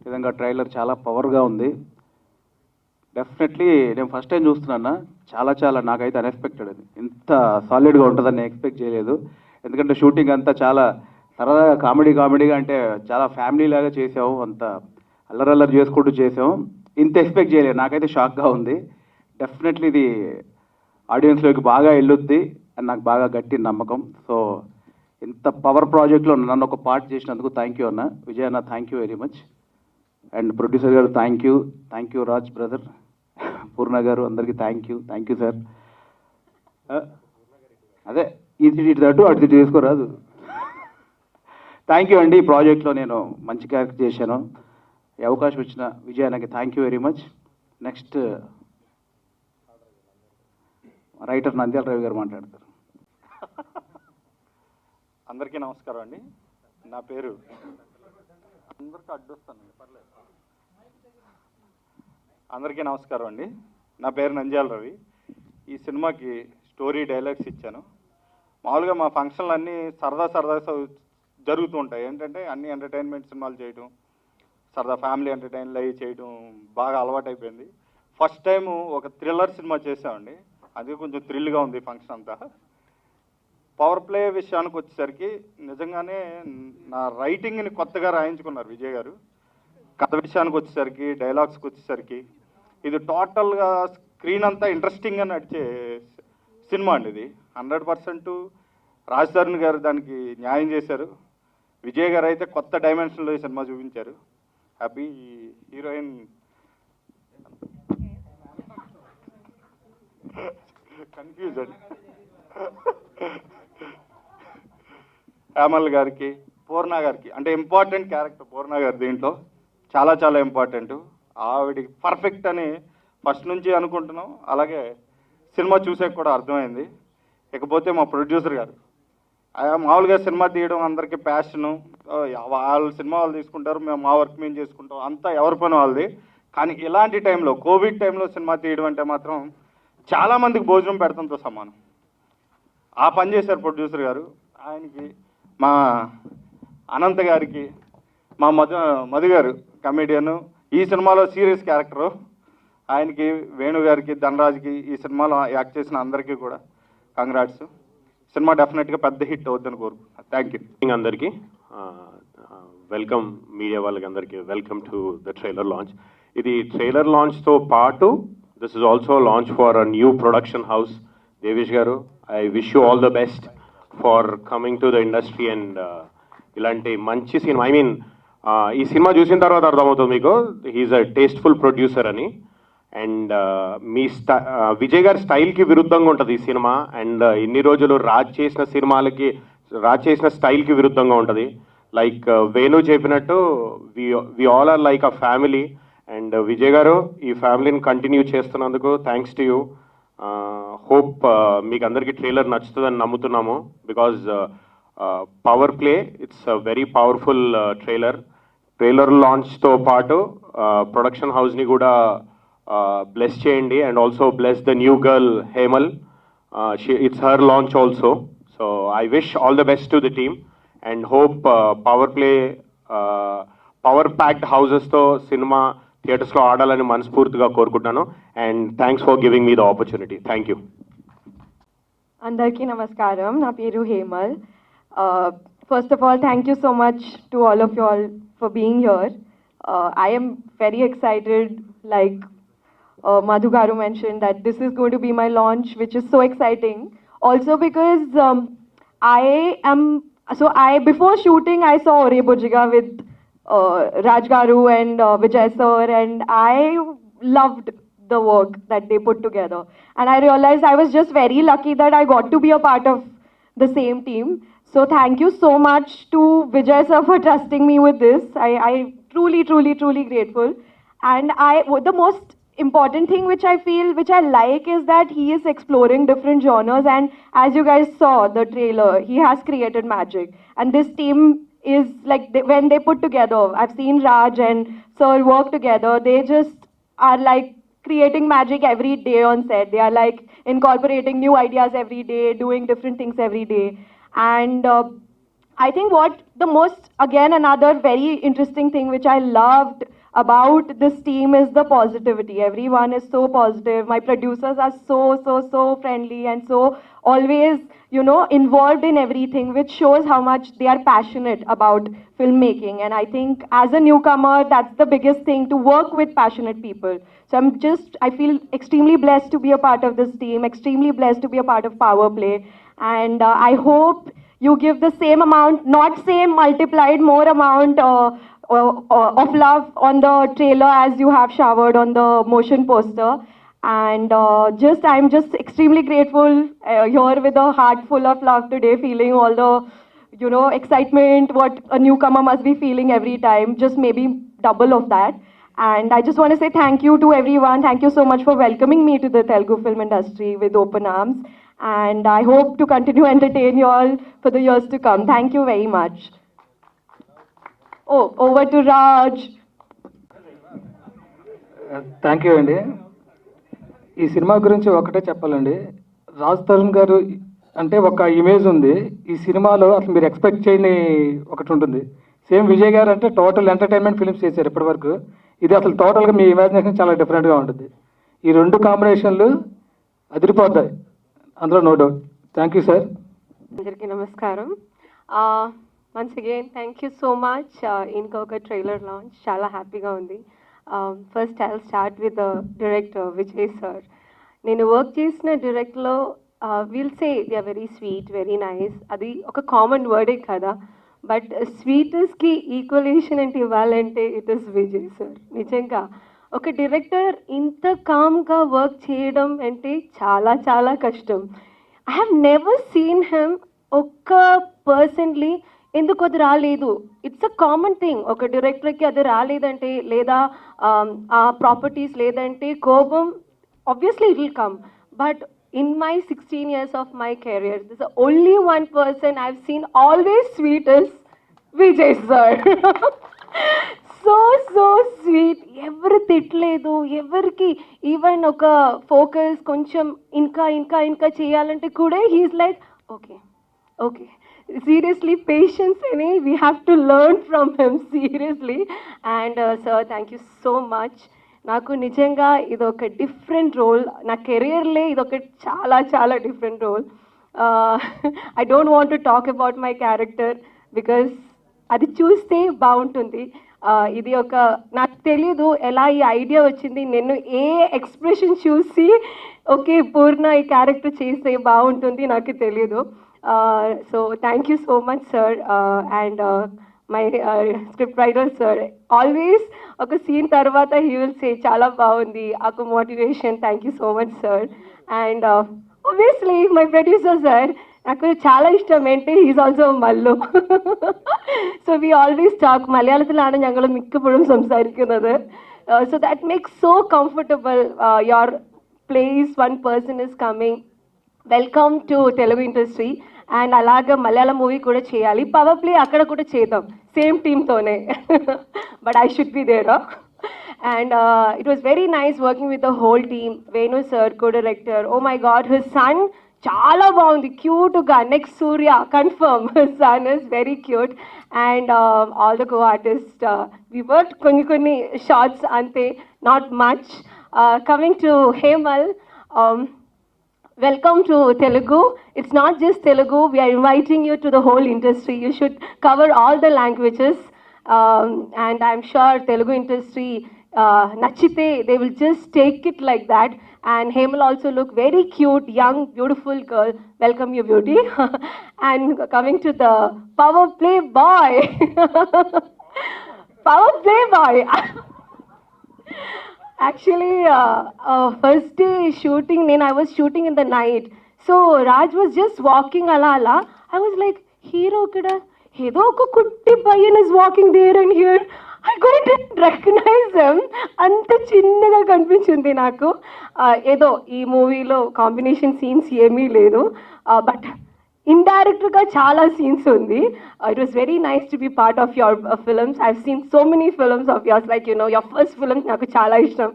నిజంగా ట్రైలర్ చాలా పవర్గా ఉంది. డెఫినెట్లీ నేను ఫస్ట్ టైం చూస్తున్నాను. చాలా నాకైతే అన్ఎక్స్పెక్టెడ్ అది. ఇంత సాలిడ్గా ఉంటుందని నేను ఎక్స్పెక్ట్ చేయలేదు. ఎందుకంటే షూటింగ్ అంతా చాలా సరదాగా కామెడీగా అంటే చాలా ఫ్యామిలీ లాగా చేసాము. అంత అల్లరల్లరి చేసుకుంటూ చేసాము. ఇంత ఎక్స్పెక్ట్ చేయలేదు. నాకైతే షాక్గా ఉంది. డెఫినెట్లీ ఇది ఆడియన్స్లోకి బాగా వెళ్ళొద్ది అని నాకు బాగా గట్టి నమ్మకం. సో ఇంత పవర్ ప్రాజెక్ట్లో నన్ను ఒక పార్ట్ చేసినందుకు థ్యాంక్ యూ అన్న. విజయ్ అన్న, thank you very much. And producer గారు థ్యాంక్ యూ రాజ్ బ్రదర్, పూర్ణ గారు, అందరికీ థ్యాంక్ యూ సార్. అదే ఇటు తట్టు అటు చేసుకోరాదు. థ్యాంక్ యూ అండి. ఈ ప్రాజెక్ట్లో నేను మంచి క్యారెక్టర్ చేశాను. ఈ అవకాశం ఇచ్చిన విజయ్ అన్నకి thank you very much. Next writer Nandyal Ravi గారు మాట్లాడతారు. అందరికీ నమస్కారం అండి. నా పేరు అందరికీ అడ్డొస్తాను, పర్లేదు. అందరికీ నమస్కారం అండి. నా పేరు నంద్యాల రవి. ఈ సినిమాకి స్టోరీ డైలాగ్స్ ఇచ్చాను. మామూలుగా మా ఫంక్షన్లు అన్నీ సరదా జరుగుతూ ఉంటాయి. ఏంటంటే అన్ని ఎంటర్టైన్మెంట్ సినిమాలు చేయడం, సరదా ఫ్యామిలీ ఎంటర్టైన్లు అవి చేయడం బాగా అలవాటైపోయింది. ఫస్ట్ టైము ఒక థ్రిల్లర్ సినిమా చేసామండి. అది కొంచెం థ్రిల్గా ఉంది ఫంక్షన్ అంతా. పవర్ ప్లే విషయానికి వచ్చేసరికి నిజంగానే నా రైటింగ్ని కొత్తగా రాయించుకున్నారు విజయ్ గారు. కథ విషయానికి వచ్చేసరికి, డైలాగ్స్కి వచ్చేసరికి ఇది టోటల్గా స్క్రీన్ అంతా ఇంట్రెస్టింగ్గా నడిచే సినిమా అండి. ఇది 100% రాజ్ తరుణ్ గారు దానికి న్యాయం చేశారు. విజయ్ గారు అయితే కొత్త డైమెన్షన్లో ఈ సినిమా చూపించారు. హ్యాపీ. Heroine confusion. హేమల్ గారికి, పూర్ణ గారికి, అంటే ఇంపార్టెంట్ క్యారెక్టర్ పూర్ణ గారు దీంట్లో చాలా ఇంపార్టెంట్. ఆవిడికి పర్ఫెక్ట్ అని ఫస్ట్ నుంచి అనుకుంటున్నాం. అలాగే సినిమా చూసాక కూడా అర్థమైంది. ఇకపోతే మా ప్రొడ్యూసర్ గారు, మామూలుగా సినిమా తీయడం అందరికీ ప్యాషను. వాళ్ళ సినిమా వాళ్ళు తీసుకుంటారు, మేము మా వర్క్ మేము చేసుకుంటాం, అంతా ఎవరి పని వాళ్ళది. కానీ ఇలాంటి టైంలో, కోవిడ్ టైంలో సినిమా తీయడం అంటే మాత్రం చాలామందికి భోజనం పెడతంతో సమానం. ఆ పని చేశారు ప్రొడ్యూసర్ గారు. ఆయనకి, మా అనంత్ గారికి, మా మధు గారు కమెడియన్, ఈ సినిమాలో సీరియస్ క్యారెక్టరు, ఆయనకి, వేణు గారికి, ధనరాజ్కి, ఈ సినిమాలో యాక్ట్ చేసిన అందరికీ కూడా కంగ్రాట్స్. సినిమా డెఫినెట్గా పెద్ద హిట్ అవుద్దని కోరుకుంటున్నాను. Thank you. అందరికీ వెల్కమ్. మీడియా వాళ్ళకి అందరికీ welcome to the trailer launch. ఇది ట్రైలర్ లాంచ్తో పాటు this is also launch for a new production house. Devesh garu, I wish you all the best for coming to the industry. And ఇలాంటి మంచి cinema, I mean ఈ cinema చూసిన తర్వాత అర్థమవుతుంది మీకు హీఈస్ అ టేస్ట్ఫుల్ ప్రొడ్యూసర్ అని. అండ్ మీ విజయ్ గారి స్టైల్కి విరుద్ధంగా ఉంటుంది ఈ సినిమా. అండ్ ఇన్ని రోజులు రాజ్ చేసిన స్టైల్కి విరుద్ధంగా ఉంటుంది. లైక్ వేణు చెప్పినట్టు we all are like a family. And Vijay garu ఈ ఫ్యామిలీని కంటిన్యూ చేస్తున్నందుకు థ్యాంక్స్ టు యూ. హోప్ మీకు అందరికీ ట్రైలర్ నచ్చుతుందని నమ్ముతున్నాము. Because power play, it's very powerful trailer లాంచ్తో పాటు ప్రొడక్షన్ హౌస్ని కూడా బ్లెస్ చేయండి. And also bless the new girl Hemal. It's her launch also. So I wish all the best to the team and hope power packed హౌసెస్తో cinema థియేటర్స్లో ఆడాలని మనస్ఫూర్తిగా కోరుకుంటున్నాను. And thanks for giving me the opportunity. Thank you. అందరికీ నమస్కారం. నా పేరు Hemal. First of all, thank you so much to all of you all for being here. I am very excited, like Madhu Garu mentioned, that this is going to be my launch, which is so exciting. Also because before shooting, I saw Ore Bujiga with Raj Garu and Vijay sir, and I loved the work that they put together. And I realized I was just very lucky that I got to be a part of the same team. So thank you so much to Vijay sir for trusting me with this. I truly grateful. And the most important thing which I like is that he is exploring different genres, and as you guys saw the trailer, he has created magic. And this team is like, when they put together, I've seen Raj and Sir work together, they just are like creating magic every day on set. They are like incorporating new ideas every day, doing different things every day. And I think what the most, again, another very interesting thing which I loved about this team is the positivity. Everyone is so positive. My producers are so friendly and so always, involved in everything, which shows how much they are passionate about filmmaking. And I think as a newcomer, that's the biggest thing, to work with passionate people. So I feel extremely blessed to be a part of this team, extremely blessed to be a part of Power Play. And I hope you give the same amount, not same, multiplied more amount of love on the trailer as you have showered on the motion poster. And I'm just extremely grateful here with a heart full of love today, feeling all the, excitement what a newcomer must be feeling every time, just maybe double of that. And I just want to say thank you to everyone. Thank you so much for welcoming me to the Telugu film industry with open arms. And I hope to continue entertain you all for the years to come. Thank you very much. Oh, over to Raj. Thank you అండి. ఈ cinema గురించి ఒకటే చెప్పాలండి. రాజ్ తరుణ్ గారు అంటే ఒక image ఉంది ఈ సినిమాలో, అసలు మీరు ఎక్స్పెక్ట్ చేయని ఒకటి ఉంటుంది. సేమ్ విజయ్ గారు అంటే టోటల్ ఎంటర్టైన్మెంట్ ఫిల్మ్స్ చేశారు ఇప్పటివరకు. ఇది అసలు టోటల్గా మీ ఇమాజినేషన్ చాలా డిఫరెంట్గా ఉంటుంది. ఈ రెండు కాంబినేషన్లు అదిరిపోతాయి, అందులో no doubt. Thank you sir. అందరికీ నమస్కారం. Once again thank you so much. ఇంకొక ట్రైలర్ లాంచ్ చాలా హ్యాపీగా ఉంది. First I start with the director Vijay sir. నేను వర్క్ చేసిన డైరెక్ట్లో will say they are very sweet, very nice. అది ఒక కామన్ వర్డే కదా. బట్ స్వీటెస్కి ఈక్వలేషన్ అంటే ఇవ్వాలంటే ఇట్ ఇస్ విజయ్ సార్. నిజంగా ఒక డైరెక్టర్ ఇంత కామ్గా వర్క్ చేయడం అంటే చాలా చాలా కష్టం. I have never seen him ఒక్క పర్సన్లీ ఎందుకు అది రాలేదు. It's a common thing. ఒక డైరెక్టర్కి అది రాలేదంటే, లేదా ఆ ప్రాపర్టీస్ లేదంటే కోపం obviously it will come. But in my 16 years of my career, there's only one person I've seen always sweet is Vijay sir. so sweet. ఎవరు తిట్టలేదు, ఎవరికి ఈవెన్ ఒక ఫోకస్ కొంచెం ఇంకా చేయాలంటే కూడా he's like okay seriously patience అని we have to learn from him seriously. And sir thank you so much. నాకు నిజంగా ఇది ఒక డిఫరెంట్ రోల్. నా కెరియర్లే ఇది ఒక చాలా చాలా different role. I don't want to talk about my character because అది చూస్తే బాగుంటుంది. ఇది ఒక నాకు తెలియదు ఎలా ఈ ఐడియా వచ్చింది. నేను ఏ ఎక్స్ప్రెషన్ చూసి ఓకే పూర్ణ ఈ క్యారెక్టర్ చేస్తే బాగుంటుంది నాకు తెలియదు. So thank you so much sir. And my script writer sir always ఒక సీన్ తర్వాత హీ విల్ సే చాలా బాగుంది, ఒక motivation. Thank you so much sir. And obviously my producer sir నాకు చాలా ఇష్టം. ఏంటి he's also Mallu. So we always talk മലയാളത്തിലാണ് ഞങ്ങൾ മിക്കപ്പോഴും സംസാരിക്കുന്നത്. So that makes so comfortable. Your place one person is coming, welcome to Telugu industry. And అలాగే Malayalam movie కూడా చేయాలి, పవర్ ప్లే అక్కడ కూడా చేద్దాం సేమ్ టీమ్తోనే. But I should be there. And it was very nice working with the whole team. Venu sir co director. Oh my god, his son చాలా బాగుంది, క్యూట్గా. Next Surya confirm, his son is very cute. And all the co artist we work కొన్ని shorts అంతే, not much. Coming to హేమల్, welcome to Telugu. It's not just Telugu. We are inviting you to the whole industry. You should cover all the languages. And I'm sure Telugu industry, nachite, they will just take it like that. And Hemal also look very cute, young, beautiful girl. Welcome you, beauty. And coming to the power play boy. Power play boy. Actually, first day shooting, I was shooting in the night. So Raj was just walking ala. I was like, hero kada, hedo oka kutti payan is walking there and here. I couldn't recognize him. Anta chinnaga kanపించింది నాకు. ఏదో ఈ మూవీలో combination scenes ఏమీ లేదు, but ఇండైరెక్ట్గా చాలా scenes ఉంది. It was very nice to be part of your films. I seen so many films of yours, like your first films నాకు చాలా ఇష్టం.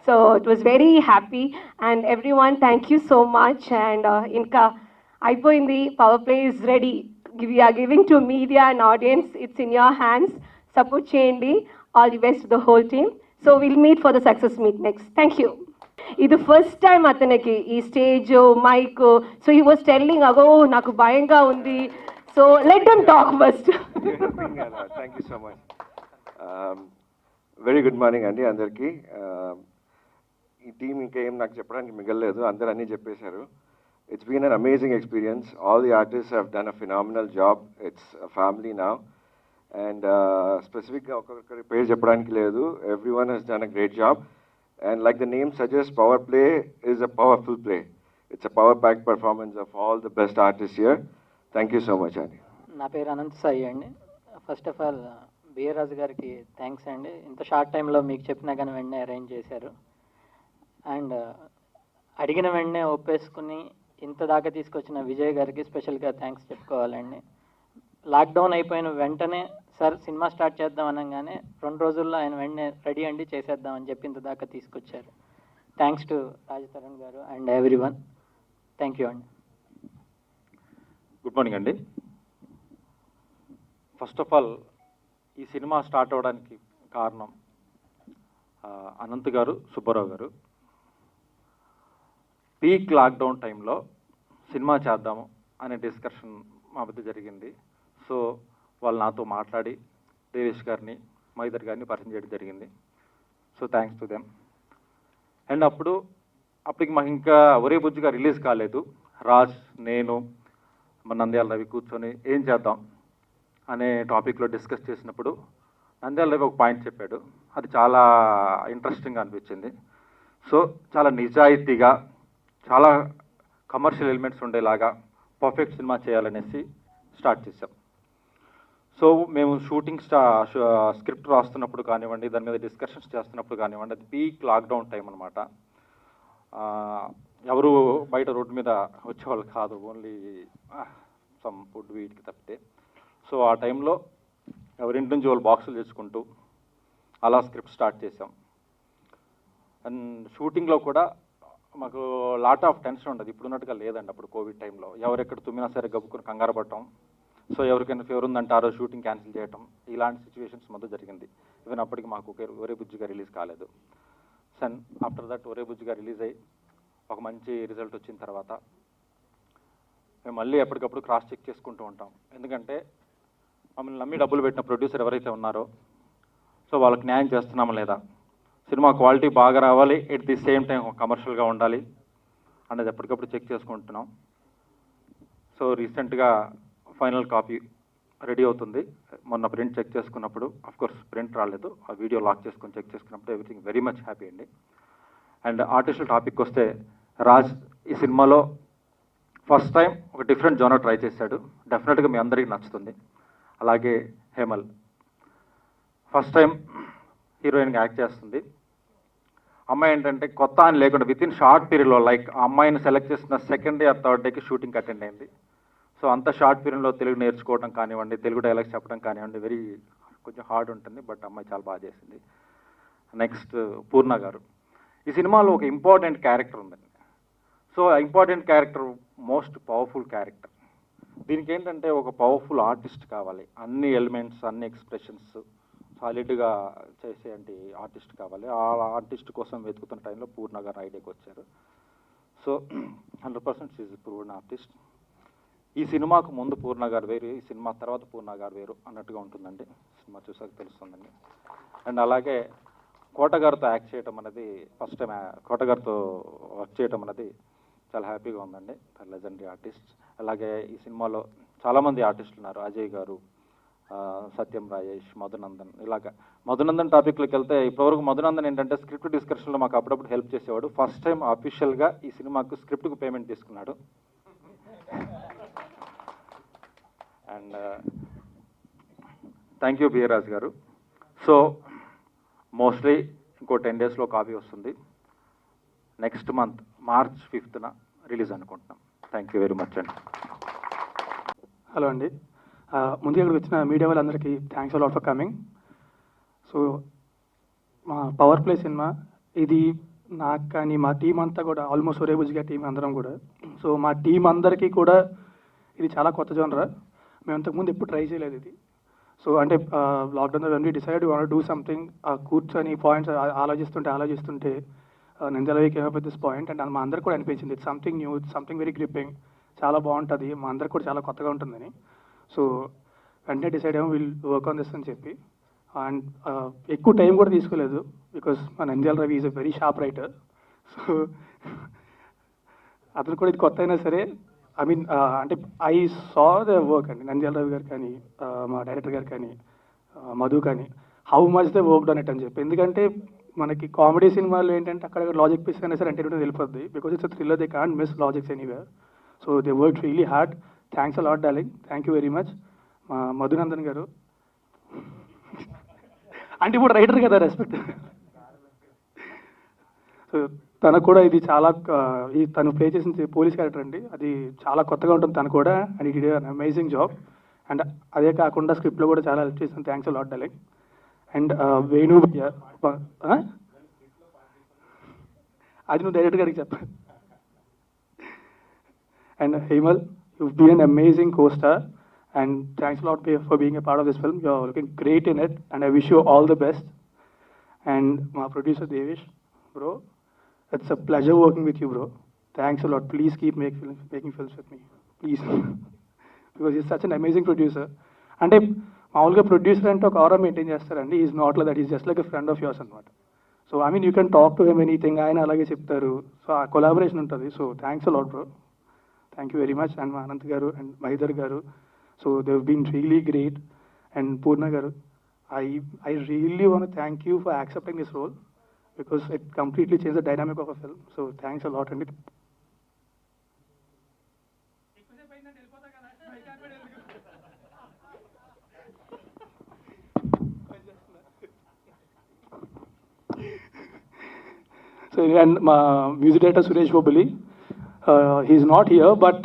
So it was very happy. And every one thank you so much. And ఇంకా అయిపోయింది, power play is ready. we are giving to media and audience. It's in your hands. Support cheyandi. All the best to the whole team. So we'll meet for the success meet next. Thank you. ఇది first time అతనికి ఈ stage mic. So he was telling ago నాకు భయంగా ఉంది. So let them talk first. Thank you so much. Very good morning అండి అందరికీ. ఈ team ఇంకా ఏం నాకు చెప్పడానికి మిగలలేదు, అందరూ అన్నీ చెప్పేశారు. It's been an amazing experience. All the artist have done a phenomenal job. It's family now. And స్పెసిఫిక్గా ఒక్కొక్కరి పేరు చెప్పడానికి లేదు. Everyone he's done a great job. And like the name suggests, Power Play is a powerful play. It's a power-packed performance of all the best artists here. Thank you so much, Andy. నా పేరు అనంత్ సాయి అండి. First of all BR రాజు గారికి thanks అండి. ఇంత short టైంలో మీకు చెప్పినా కానీ వెంటనే అరేంజ్ చేశారు. అండ్ అడిగిన వెంటనే ఒప్పేసుకుని ఇంత దాకా తీసుకొచ్చిన విజయ్ గారికి స్పెషల్గా థ్యాంక్స్ చెప్పుకోవాలండి. లాక్డౌన్ అయిపోయిన వెంటనే సార్ సినిమా స్టార్ట్ చేద్దాం అనగానే 2 రోజుల్లో ఆయన వెంటనే రెడీ అండి చేసేద్దాం అని చెప్పి ఇంత దాకా తీసుకొచ్చారు. థ్యాంక్స్ టు రాజ్ తరుణ్ గారు and every one. Thank you అండి. గుడ్ మార్నింగ్ అండి. ఫస్ట్ ఆఫ్ ఆల్ ఈ సినిమా స్టార్ట్ అవ్వడానికి కారణం అనంత్ గారు, సుబ్బారావు గారు. పీక్ లాక్డౌన్ టైంలో సినిమా చేద్దాము అనే డిస్కషన్ మా మధ్య జరిగింది. సో వాళ్ళు నాతో మాట్లాడి దేవేష్ గారిని, మైదర్ గారిని పరిచయం చేయడం జరిగింది. So thanks to them. And అప్పటికి మాకు ఇంకా ఒరే బుజ్జిగా రిలీజ్ కాలేదు. రాజ్, నేను, మన నంద్యాల రవి కూర్చొని ఏం చేద్దాం అనే టాపిక్లో డిస్కస్ చేసినప్పుడు నంద్యాల రవి ఒక పాయింట్ చెప్పాడు. అది చాలా ఇంట్రెస్టింగ్గా అనిపించింది. సో చాలా నిజాయితీగా, చాలా కమర్షియల్ ఎలిమెంట్స్ ఉండేలాగా పర్ఫెక్ట్ సినిమా చేయాలనేసి స్టార్ట్ చేసాం. సో మేము షూటింగ్ స్క్రిప్ట్ రాస్తున్నప్పుడు కానివ్వండి, దాని మీద డిస్కషన్స్ చేస్తున్నప్పుడు కానివ్వండి, అది పీక్ లాక్డౌన్ టైం అనమాట. ఎవరు బయట రోడ్డు మీద వచ్చేవాళ్ళు కాదు, ఓన్లీ సమ్ ఫుడ్ వీటికి తప్పితే. సో ఆ టైంలో ఎవరింటి నుంచి వాళ్ళు బాక్సులు తెచ్చుకుంటూ అలా స్క్రిప్ట్ స్టార్ట్ చేసాం. అండ్ షూటింగ్లో కూడా మాకు లాట్ ఆఫ్ టెన్షన్ ఉండదు, ఇప్పుడున్నట్టుగా లేదండి. అప్పుడు కోవిడ్ టైంలో ఎవరెక్కడ తుమ్మినా సరే గబుక్కుని కంగారు పడటం, సో ఎవరికైనా ఫీవర్ ఉందంటే ఆ రోజు షూటింగ్ క్యాన్సిల్ చేయటం, ఇలాంటి సిచ్యువేషన్స్ మధ్య జరిగింది. ఈవెన్ అప్పటికి మాకు ఒరే బుజ్జిగా రిలీజ్ కాలేదు. సన్ ఆఫ్టర్ దట్ ఒరే బుజ్జిగా రిలీజ్ అయ్యి ఒక మంచి రిజల్ట్ వచ్చిన తర్వాత మేము మళ్ళీ ఎప్పటికప్పుడు క్రాస్ చెక్ చేసుకుంటూ ఉంటాం. ఎందుకంటే మమ్మల్ని నమ్మి డబ్బులు పెట్టిన ప్రొడ్యూసర్ ఎవరైతే ఉన్నారో సో వాళ్ళకి న్యాయం చేస్తున్నామా లేదా, సినిమా క్వాలిటీ బాగా రావాలి, ఎట్ ది సేమ్ టైం కమర్షియల్గా ఉండాలి అనేది ఎప్పటికప్పుడు చెక్ చేసుకుంటున్నాం. సో రీసెంట్గా ఫైనల్ కాపీ రెడీ అవుతుంది. మొన్న ప్రింట్ చెక్ చేసుకున్నప్పుడు, కోర్స్ ప్రింట్ రాలేదు, ఆ వీడియో లాక్ చేసుకొని చెక్ చేసుకున్నప్పుడు ఎవ్రీథింగ్ వెరీ మచ్ హ్యాపీ అండి. అండ్ ఆర్టిస్టుల టాపిక్ వస్తే, రాజ్ ఈ సినిమాలో ఫస్ట్ టైం ఒక డిఫరెంట్ జోనర్ ట్రై చేశాడు. డెఫినెట్గా మీ అందరికీ నచ్చుతుంది. అలాగే హేమల్ ఫస్ట్ టైం హీరోయిన్గా యాక్ట్ చేస్తుంది. అమ్మాయి ఏంటంటే కొత్త అని లేకుండా విత్ ఇన్ షార్ట్ పీరియడ్లో, లైక్ ఆ అమ్మాయిని సెలెక్ట్ చేసిన సెకండ్ డే ఆర్ థర్డ్ డేకి షూటింగ్ అటెండ్ అయింది. సో అంత షార్ట్ పీరియడ్లో తెలుగు నేర్చుకోవడం కానివ్వండి, తెలుగు డైలాగ్స్ చెప్పడం కానివ్వండి, కొంచెం హార్డ్ ఉంటుంది. బట్ అమ్మాయి చాలా బాగా చేసింది. నెక్స్ట్ పూర్ణ గారు. ఈ సినిమాలో ఒక ఇంపార్టెంట్ క్యారెక్టర్ ఉందండి. సో ఆ important character most powerful character. దీనికి ఏంటంటే ఒక పవర్ఫుల్ ఆర్టిస్ట్ కావాలి. అన్ని ఎలిమెంట్స్, అన్ని ఎక్స్ప్రెషన్స్ సాలిడ్గా చేసేంటి ఆర్టిస్ట్ కావాలి. ఆ ఆర్టిస్ట్ కోసం వెతుకుతున్న టైంలో పూర్ణ గారు ఐడియాకి వచ్చారు. So 100% she's proved artist. ఈ సినిమాకు ముందు పూర్ణ గారు వేరు, ఈ సినిమా తర్వాత పూర్ణ గారు వేరు అన్నట్టుగా ఉంటుందండి. సినిమా చూసాక తెలుస్తుందండి. అండ్ అలాగే కోట గారితో యాక్ట్ చేయడం అనేది ఫస్ట్ టైం, కోట గారితో వర్క్ చేయడం అనేది చాలా హ్యాపీగా ఉందండి. Legendary artist. అలాగే ఈ సినిమాలో చాలామంది ఆర్టిస్టులు ఉన్నారు. అజయ్ గారు, సత్యం రాజేష్, మధునందన్. ఇలాగా మధునందన్ టాపిక్లోకి వెళ్తే, ఇప్పటివరకు మధునందన్ ఏంటంటే స్క్రిప్ట్ డిస్కషన్లో మాకు అప్పుడప్పుడు హెల్ప్ చేసేవాడు. ఫస్ట్ టైం అఫీషియల్గా ఈ సినిమాకు స్క్రిప్ట్కు పేమెంట్ తీసుకున్నాడు. And thank you B R Raj garu. So mostly ఇంకో 10 డేస్లో కాపీ వస్తుంది. Next month March 5th release అనుకుంటున్నాం. థ్యాంక్ యూ వెరీ మచ్ అండి. హలో అండి. ముందుగా ఇక్కడికి వచ్చిన మీడియా వాళ్ళందరికీ thanks a lot for coming. So మా పవర్ ప్లే సినిమా ఇది నాకు కానీ మా టీం అంతా కూడా, ఆల్మోస్ట్ ఒరే బుజ్జిగా టీం అందరం కూడా, సో మా టీం అందరికీ కూడా ఇది చాలా కొత్త జోనర్. మేము అంతకుముందు ఎప్పుడు ట్రై చేయలేదు ఇది. సో అంటే lockdown one we decide want do something, కూర్చొని పాయింట్స్ ఆలోచిస్తుంటే నంద్యాలకి came up with this point and మా అందరికి కూడా అనిపించింది it's something new, something very gripping, చాలా బాగుంటుంది, మా అందరికి కూడా చాలా కొత్తగా ఉంటుందని. సో వెంటనే డిసైడ్ అయ్యాము విల్ వర్క్ ఆన్ దిస్ అని చెప్పి. అండ్ ఎక్కువ టైం కూడా తీసుకోలేదు బికాస్ మా Nandyal Ravi is a very sharp writer. So అతను కూడా ఇది కొత్త అయినా సరే ఐ మీన్ అంటే ఐ సా ద వర్క్ అండి, నంద్యాల రవి గారు కానీ మా డైరెక్టర్ గారు కానీ మధు కానీ how much the work done it అని చెప్పి. ఎందుకంటే మనకి కామెడీ సినిమాలు ఏంటంటే అక్కడ లాజిక్ పీస్ అయినా సరే అంటే వెళ్ళిపోద్ది because it's thriller, they can't miss logics anywhere. So they work really hard. Thanks a lot darling, thank you very much. మా మధునందన్ గారు అంటే ఇప్పుడు రైటర్ కదా, రెస్పెక్ట్. సో తనకు కూడా ఇది చాలా ఈ తను ప్లే చేసిన పోలీస్ క్యారెక్టర్ అండి, అది చాలా కొత్తగా ఉంటుంది తను కూడా. And it an amazing job. And అదే కాకుండా స్క్రిప్ట్లో కూడా చాలా హెల్ప్ చేసాను. Thanks a lot darling. And Venu భయ్య, అది నువ్వు డైరెక్టర్ గారికి చెప్ప. And Hemal, you been an amazing co-star and thanks a lot for being a part of this film. You're looking great in it and I wish you all the best. And my producer Devish, bro, it's a pleasure working with you, bro. Thanks a lot. Please keep making films with me, please. Because he's such an amazing producer. అంటే మామూలుగా producer అంటే ఒక aura maintain చేస్తారండి, is not like that, is just like a friend of yours అనమాట. So I mean you can talk to him anything, ఆయన అలాగే చెప్తారు. So ఆ కొలాబరేషన్ ఉంటుంది. So thanks a lot bro, thank you very much. And మా Anant garu and Mahidhar garu, so they have been really great. And Purna garu, I really want to thank you for accepting this role because it completely changed the dynamic of a film. So thanks a lot. And so and my music director Suresh Bobali, he's not here but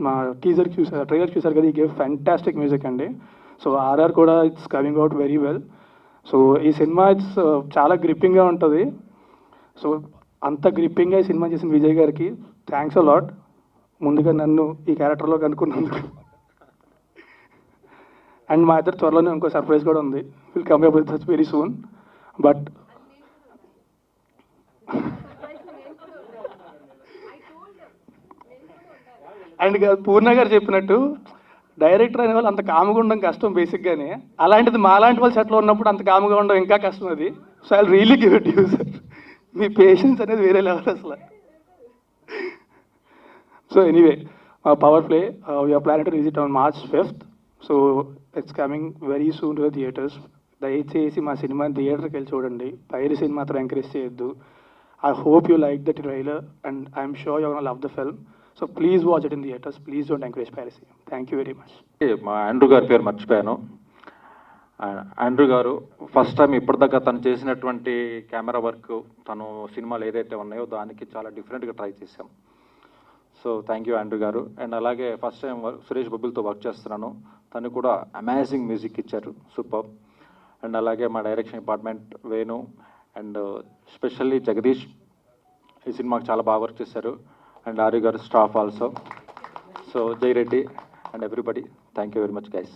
మా teaser చూసారు, trailer చూసారు కదా, ఈ gave fantastic music అండి. So RR కూడా it's coming out very well. So ఈ cinema it's చాలా గ్రిప్పింగ్గా ఉంటుంది. సో అంత గ్రిప్పింగ్గా ఈ సినిమా చేసిన విజయ్ గారికి థ్యాంక్స్ అ లాట్, ముందుగా నన్ను ఈ క్యారెక్టర్లో కనుక్కున్నందుకు. అండ్ మా ఇద్దరు త్వరలోనే ఇంకో సర్ప్రైజ్ కూడా ఉంది, will come up with that very soon. But and Purna garu చెప్పినట్టు డైరెక్టర్ అనే వాళ్ళు అంత కాముగా ఉండడం కష్టం బేసిక్గానే, అలాంటిది మాలాంటి వాళ్ళు సెట్లో ఉన్నప్పుడు అంత కాముగా ఉండడం ఇంకా కష్టం అది. So I really give it you sir, మీ పేషెన్స్ అనేది వేరే లెవెల్ అసలు. So anyway power play we're planning to release it on March 5th. So it's coming very soon to the theatres. దయచేసి మా సినిమా థియేటర్కి వెళ్ళి చూడండి, పైరసీని మాత్రం ఎంకరేజ్ చేయొద్దు. I hope you like the trailer and I'm sure you gonna love the film. So please watch it in theatres, please don't encourage piracy. Thank you very much. మా Andrew గారి పేరు మర్చిపోయాను. Andrew గారు first time ఇప్పటిదాకా తను చేసినటువంటి camera work, తను సినిమాలు ఏదైతే ఉన్నాయో దానికి చాలా డిఫరెంట్గా ట్రై చేశాం. సో థ్యాంక్ యూ ఆండ్రూ గారు. అండ్ అలాగే ఫస్ట్ టైం సురేష్ బొబ్బిల్తో వర్క్ చేస్తున్నాను, తను కూడా అమేజింగ్ మ్యూజిక్ ఇచ్చారు, సూపర్. అండ్ అలాగే మా direction department Venu and specially Jagadish ఈ సినిమాకి చాలా బాగా వర్క్ చేశారు. అండ్ ఆర్య గారు స్టాఫ్ ఆల్సో. సో జై Reddy and everybody, thank you very much guys.